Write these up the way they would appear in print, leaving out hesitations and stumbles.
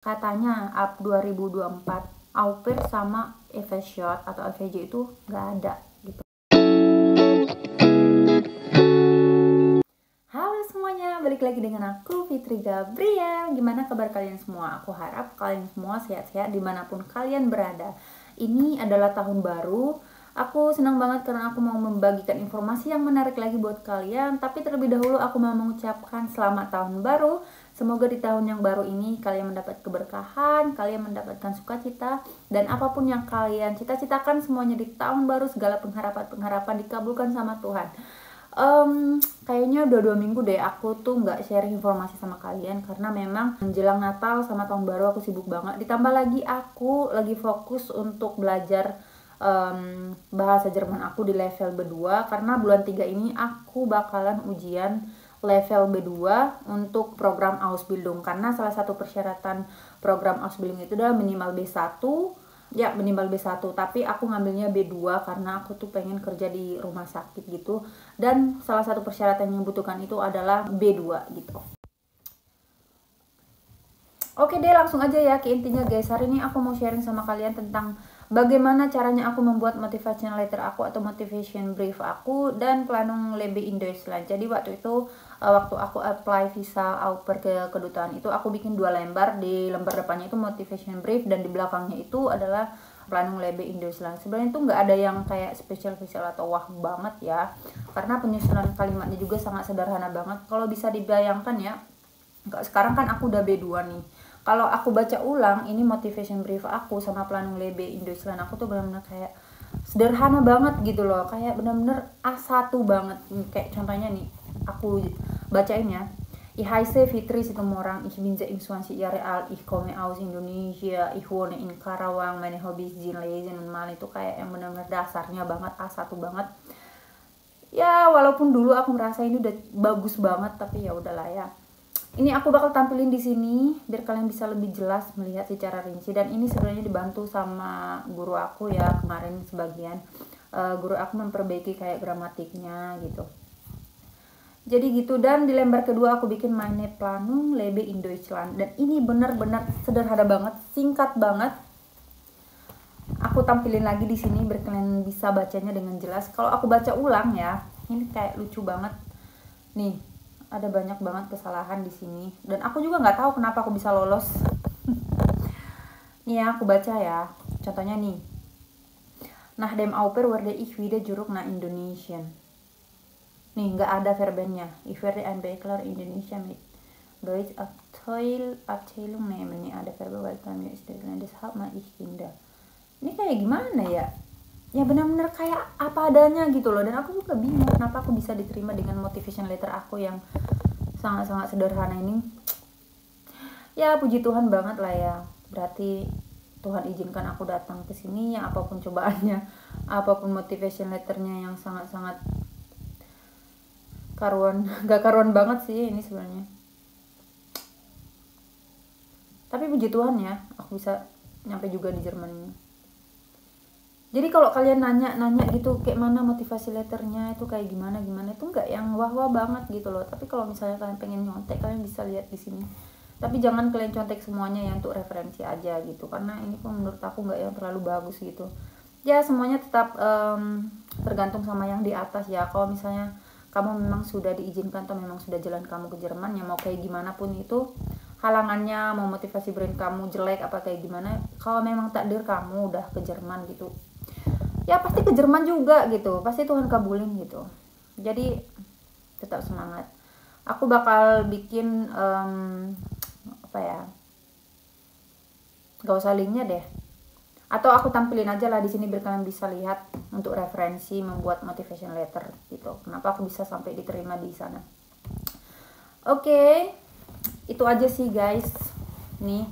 Katanya up 2024 au pair sama EVShot atau EVJ itu nggak ada gitu. Halo semuanya, balik lagi dengan aku Fitri Gabriel. Gimana kabar kalian semua? Aku harap kalian semua sehat-sehat dimanapun kalian berada. Ini adalah tahun baru. Aku senang banget karena aku mau membagikan informasi yang menarik lagi buat kalian. Tapi terlebih dahulu aku mau mengucapkan selamat tahun baru. Semoga di tahun yang baru ini kalian mendapat keberkahan, kalian mendapatkan sukacita, dan apapun yang kalian cita-citakan semuanya di tahun baru, segala pengharapan-pengharapan dikabulkan sama Tuhan. Kayaknya udah 2 minggu deh aku tuh nggak share informasi sama kalian karena memang menjelang Natal sama tahun baru aku sibuk banget. Ditambah lagi aku lagi fokus untuk belajar bahasa Jerman aku di level B2 karena bulan 3 ini aku bakalan ujian level B2 untuk program Ausbildung, karena salah satu persyaratan program Ausbildung itu adalah minimal B1. Ya, minimal B1, tapi aku ngambilnya B2 karena aku tuh pengen kerja di rumah sakit gitu. Dan salah satu persyaratan yang dibutuhkan itu adalah B2 gitu. Oke deh, langsung aja ya ke intinya guys. Hari ini aku mau sharing sama kalian tentang bagaimana caranya aku membuat motivation letter aku atau motivation brief aku dan Planung Lebe in Deutschland. Jadi waktu itu waktu aku apply visa au pair ke kedutaan itu aku bikin 2 lembar. Di lembar depannya itu motivation brief dan di belakangnya itu adalah Planung Lebe in Deutschland. Sebenarnya itu nggak ada yang kayak spesial atau wah banget ya, karena penyusunan kalimatnya juga sangat sederhana banget. Kalau bisa dibayangkan ya, sekarang kan aku udah B2 nih. Kalau aku baca ulang ini motivation brief aku sama Planung Lebe in Deutschland, aku tuh benar-benar kayak sederhana banget gitu loh, kayak benar-benar A1 banget. Kayak contohnya nih, aku bacain ya. Ich heiße Fitri Situmorang, ich bin 27 Jahre alt, ich komme aus Indonesia, ich wohne in Karawang, meine Hobbys sind lesen und malen. Itu kayak yang benar-benar dasarnya banget, A1 banget. Ya walaupun dulu aku merasa ini udah bagus banget, tapi ya udahlah ya. Ini aku bakal tampilin di sini biar kalian bisa lebih jelas melihat secara rinci, dan ini sebenarnya dibantu sama guru aku ya kemarin sebagian. Guru aku memperbaiki kayak gramatiknya gitu. Jadi gitu, dan di lembar kedua aku bikin Meine Planung Lebe in Deutschland, dan ini benar-benar sederhana banget, singkat banget. Aku tampilin lagi di sini biar kalian bisa bacanya dengan jelas. Kalau aku baca ulang ya, ini kayak lucu banget. Nih, ada banyak banget kesalahan di sini dan aku juga nggak tahu kenapa aku bisa lolos. Nih ya, aku baca ya. Contohnya nih. Nach dem au pair werde ich wieder zurück nach Indonesia. Nih, nggak ada verbennya. Ich werde ein Bachelor Indonesia mit Deutsch Abteilung nehmen. Nih ada verben welcome ist deshalb mache ich Kinder. Ini kayak gimana ya? Ya benar-benar kayak apa adanya gitu loh, dan aku juga bingung kenapa aku bisa diterima dengan motivation letter aku yang sangat-sangat sederhana ini. Ya puji Tuhan banget lah ya, berarti Tuhan izinkan aku datang ke sini ya, apapun cobaannya, apapun motivation letternya yang sangat-sangat gak karuan banget sih ini sebenarnya. Tapi puji Tuhan ya, aku bisa nyampe juga di Jerman ini. Jadi kalau kalian nanya gitu kayak mana motivasi letternya itu kayak gimana itu nggak yang wah banget gitu loh. Tapi kalau misalnya kalian pengen nyontek, kalian bisa lihat di sini. Tapi jangan kalian contek semuanya ya, untuk referensi aja gitu, karena ini pun menurut aku nggak yang terlalu bagus gitu. Ya semuanya tetap tergantung sama yang di atas ya. Kalau misalnya kamu memang sudah diizinkan atau memang sudah jalan kamu ke Jerman, ya mau kayak gimana pun itu halangannya, mau motivasi brand kamu jelek apa kayak gimana, kalau memang takdir kamu udah ke Jerman gitu, ya pasti ke Jerman juga gitu, pasti Tuhan kabulin gitu. Jadi tetap semangat. Aku bakal bikin apa ya, gak usah linknya deh, atau aku tampilin aja lah di sini biar kalian bisa lihat untuk referensi membuat motivation letter gitu, kenapa aku bisa sampai diterima di sana. Oke, itu aja sih guys. Nih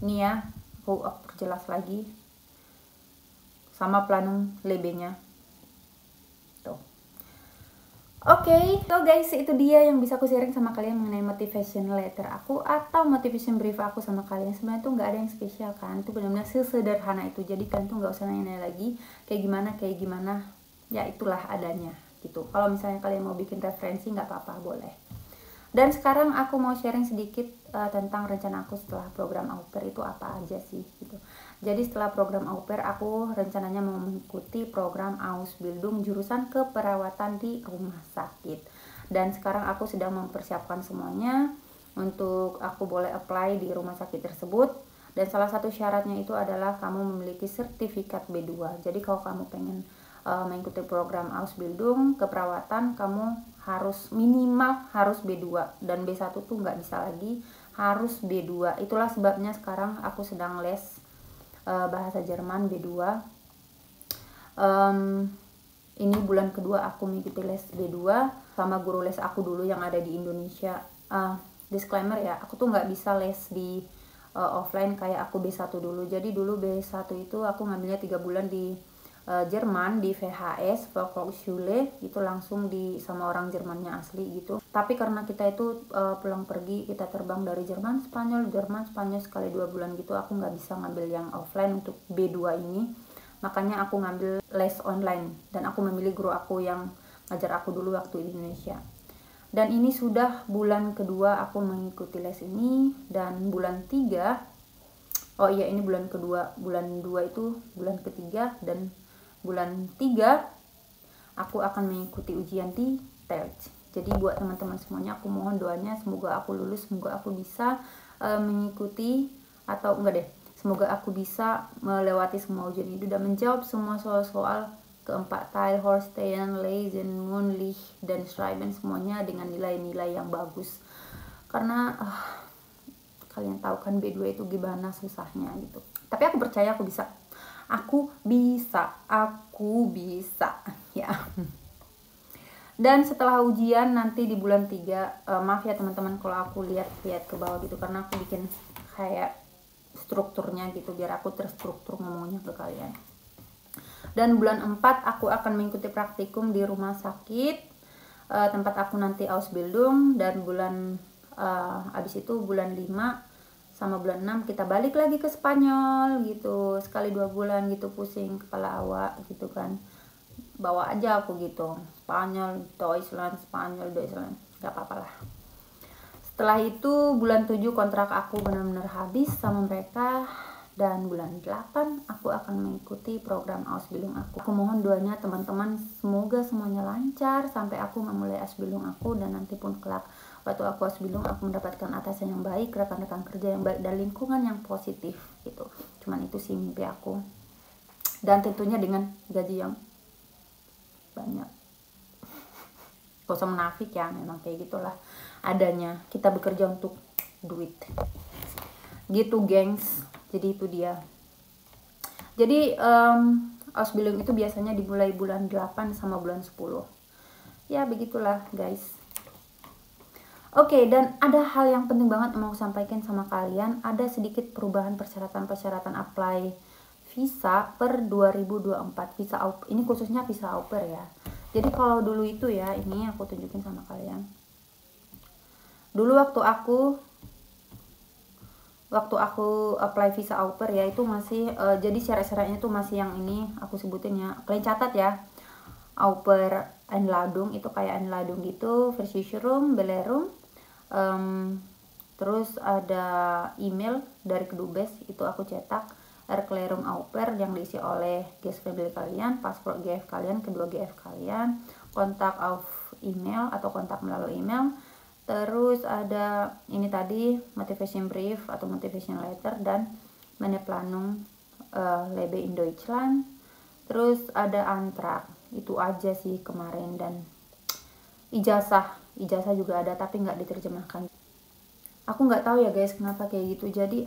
ya, aku perjelas lagi sama Planung Lebe-nya tuh. Oke, so guys, itu dia yang bisa aku sharing sama kalian mengenai motivation letter aku atau motivation brief aku sama kalian. Sebenarnya tuh nggak ada yang spesial kan, itu benar-benar sesederhana itu. Jadi kalian tuh nggak usah nanya lagi kayak gimana, ya itulah adanya gitu. Kalau misalnya kalian mau bikin referensi nggak apa-apa, boleh. Dan sekarang aku mau sharing sedikit tentang rencana aku setelah program au pair itu apa aja sih gitu. Jadi setelah program au pair aku rencananya mau mengikuti program Ausbildung jurusan keperawatan di rumah sakit. Dan sekarang aku sedang mempersiapkan semuanya untuk aku boleh apply di rumah sakit tersebut. Dan salah satu syaratnya itu adalah kamu memiliki sertifikat B2. Jadi kalau kamu pengen mengikuti program Ausbildung keperawatan, kamu harus minimal harus B2 dan B1 tuh nggak bisa lagi, harus B2. Itulah sebabnya sekarang aku sedang les bahasa Jerman B2. Ini bulan kedua aku mengikuti les B2 sama guru les aku dulu yang ada di Indonesia. Disclaimer ya, aku tuh nggak bisa les di offline kayak aku B1 dulu. Jadi dulu B1 itu aku ngambilnya 3 bulan di Jerman, di VHS Volkshochschule, itu langsung di sama orang Jermannya asli gitu. Tapi karena kita itu pulang pergi, kita terbang dari Jerman Spanyol sekali 2 bulan gitu, aku nggak bisa ngambil yang offline untuk B2 ini. Makanya aku ngambil les online dan aku memilih guru aku yang ngajar aku dulu waktu di Indonesia. Dan ini sudah bulan kedua aku mengikuti les ini, dan bulan 3, oh iya ini bulan kedua, bulan 2 itu bulan ketiga, dan bulan 3 aku akan mengikuti ujian di TELC. Jadi buat teman-teman semuanya aku mohon doanya semoga aku lulus, semoga aku bisa mengikuti, atau enggak deh, semoga aku bisa melewati semua ujian itu dan menjawab semua soal-soal keempat Teil, Horstein, Lesen, Mündlich, dan Schreiben semuanya dengan nilai-nilai yang bagus. Karena kalian tahu kan B2 itu gimana susahnya gitu. Tapi aku percaya aku bisa. Aku bisa ya. Dan setelah ujian nanti di bulan 3, maaf ya teman-teman kalau aku lihat ke bawah gitu, karena aku bikin kayak strukturnya gitu biar aku terstruktur ngomongnya ke kalian. Dan bulan 4 aku akan mengikuti praktikum di rumah sakit tempat aku nanti Ausbildung, dan bulan abis itu bulan 5 sama bulan 6 kita balik lagi ke Spanyol gitu, sekali 2 bulan gitu, pusing kepala awak gitu kan, bawa aja aku gitu, Spanyol, Deutschland, gak apa-apa lah. Setelah itu bulan 7 kontrak aku benar-benar habis sama mereka, dan bulan 8 aku akan mengikuti program Ausbildung aku. Aku mohon doanya teman-teman, semoga semuanya lancar sampai aku memulai Ausbildung aku, dan nanti pun kelak waktu aku Ausbildung aku mendapatkan atasan yang baik, rekan-rekan kerja yang baik, dan lingkungan yang positif gitu. Cuman itu sih mimpi aku, dan tentunya dengan gaji yang banyak. Gak usah menafik ya, memang kayak gitulah adanya, kita bekerja untuk duit gitu gengs. Jadi itu dia. Jadi Ausbildung itu biasanya dimulai bulan 8 sama bulan 10. Ya begitulah guys. Oke, dan ada hal yang penting banget yang mau aku sampaikan sama kalian. Ada sedikit perubahan persyaratan apply visa per 2024. Visa au pair, ini khususnya visa au pair ya. Jadi kalau dulu itu ya, ini aku tunjukin sama kalian. Dulu waktu aku apply visa au pair ya, itu masih jadi syarat-syaratnya tuh masih yang ini aku sebutin ya, kalian catat ya. Au pair Einladung itu kayak Einladung gitu, Versicherung, Belerum, terus ada email dari Kedubes itu aku cetak, Erklärung au pair yang diisi oleh GSFamily kalian, paspor GF kalian, kedua GF kalian, kontak auf email atau kontak melalui email. Terus ada ini tadi motivation brief atau motivation letter, dan meine Planung lebe in Deutschland. Terus ada antrak, itu aja sih kemarin, dan ijazah juga ada tapi nggak diterjemahkan. Aku nggak tahu ya guys kenapa kayak gitu. Jadi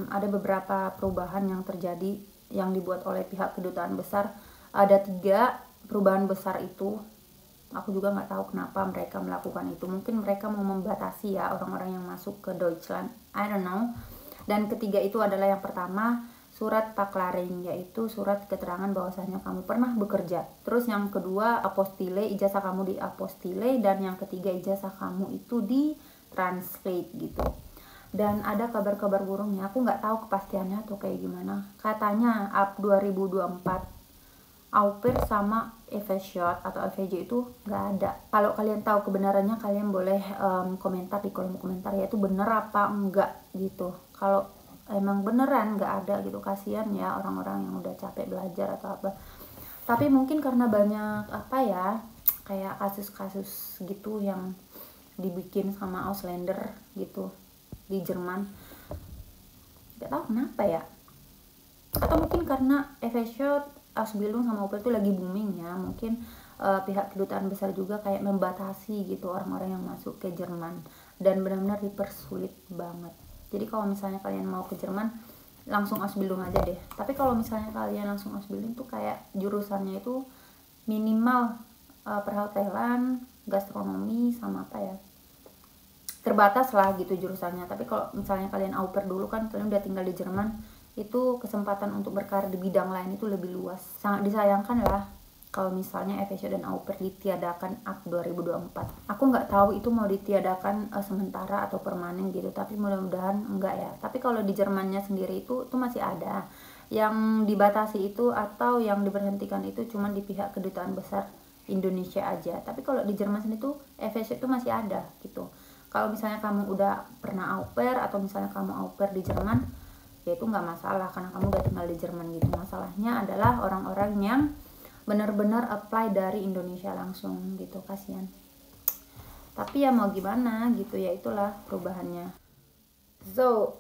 ada beberapa perubahan yang terjadi yang dibuat oleh pihak kedutaan besar. Ada 3 perubahan besar itu. Aku juga nggak tahu kenapa mereka melakukan itu. Mungkin mereka mau membatasi ya orang-orang yang masuk ke Deutschland. I don't know. Dan ketiga itu adalah yang pertama, surat Paklaring, yaitu surat keterangan bahwasanya kamu pernah bekerja. Terus yang kedua apostille, ijazah kamu di apostille, dan yang ketiga ijazah kamu itu di translate gitu. Dan ada kabar-kabar burungnya. Aku nggak tahu kepastiannya atau kayak gimana. Katanya up 2024 au pair sama Eveshot atau EVJ itu nggak ada. Kalau kalian tahu kebenarannya, kalian boleh komentar di kolom komentar ya, itu bener apa enggak gitu. Kalau emang beneran nggak ada gitu, kasihan ya orang-orang yang udah capek belajar atau apa. Tapi mungkin karena banyak apa ya, kayak kasus-kasus gitu yang dibikin sama Ausländer gitu di Jerman, nggak tahu kenapa ya. Atau mungkin karena Eveshot, Ausbildung sama au pair itu lagi booming ya, mungkin pihak kedutaan besar juga kayak membatasi gitu orang-orang yang masuk ke Jerman, dan benar-benar dipersulit banget. Jadi kalau misalnya kalian mau ke Jerman, langsung Ausbildung aja deh. Tapi kalau misalnya kalian langsung Ausbildung tuh kayak jurusannya itu minimal perhotelan, gastronomi, sama apa ya, terbatas lah gitu jurusannya. Tapi kalau misalnya kalian au pair dulu kan, kalian udah tinggal di Jerman, itu kesempatan untuk berkarir di bidang lain itu lebih luas. Sangat disayangkan lah kalau misalnya Eveshot dan au pair ditiadakan up 2024. Aku nggak tahu itu mau ditiadakan sementara atau permanen gitu, tapi mudah-mudahan enggak ya. Tapi kalau di Jermannya sendiri itu masih ada. Yang dibatasi itu atau yang diberhentikan itu cuma di pihak kedutaan besar Indonesia aja. Tapi kalau di Jerman sendiri tuh Eveshot itu masih ada gitu. Kalau misalnya kamu udah pernah au pair atau misalnya kamu au pair di Jerman, ya itu nggak masalah karena kamu udah tinggal di Jerman gitu. Masalahnya adalah orang-orang yang benar-benar apply dari Indonesia langsung gitu, kasihan. Tapi ya mau gimana gitu, ya itulah perubahannya. So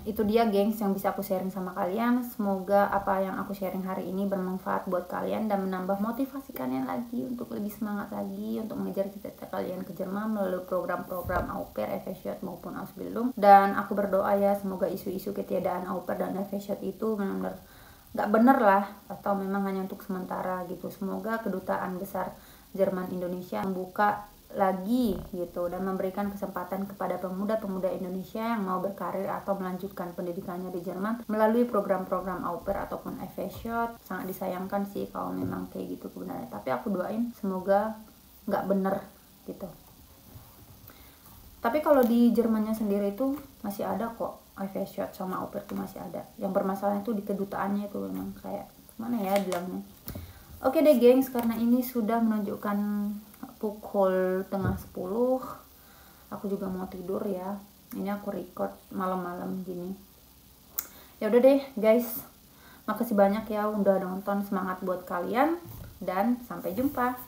itu dia gengs yang bisa aku sharing sama kalian. Semoga apa yang aku sharing hari ini bermanfaat buat kalian dan menambah motivasi kalian lagi untuk lebih semangat lagi untuk mengejar cita-cita kalian ke Jerman melalui program-program au pair, Eveshot maupun Ausbildung. Dan aku berdoa ya, semoga isu-isu ketiadaan au pair dan Eveshot itu benar-benar nggak bener lah, atau memang hanya untuk sementara gitu. Semoga kedutaan besar Jerman Indonesia membuka lagi gitu dan memberikan kesempatan kepada pemuda-pemuda Indonesia yang mau berkarir atau melanjutkan pendidikannya di Jerman melalui program-program au pair ataupun Eveshot. Sangat disayangkan sih kalau memang kayak gitu kebenarannya, tapi aku doain semoga nggak bener gitu. Tapi kalau di Jermannya sendiri itu masih ada kok Eveshot sama au pair itu masih ada. Yang bermasalah itu di kedutaannya itu memang kayak mana ya bilangnya. Oke deh gengs, karena ini sudah menunjukkan pukul 9:30, aku juga mau tidur ya. Ini aku record malam-malam gini. Ya udah deh guys, makasih banyak ya udah nonton. Semangat buat kalian dan sampai jumpa.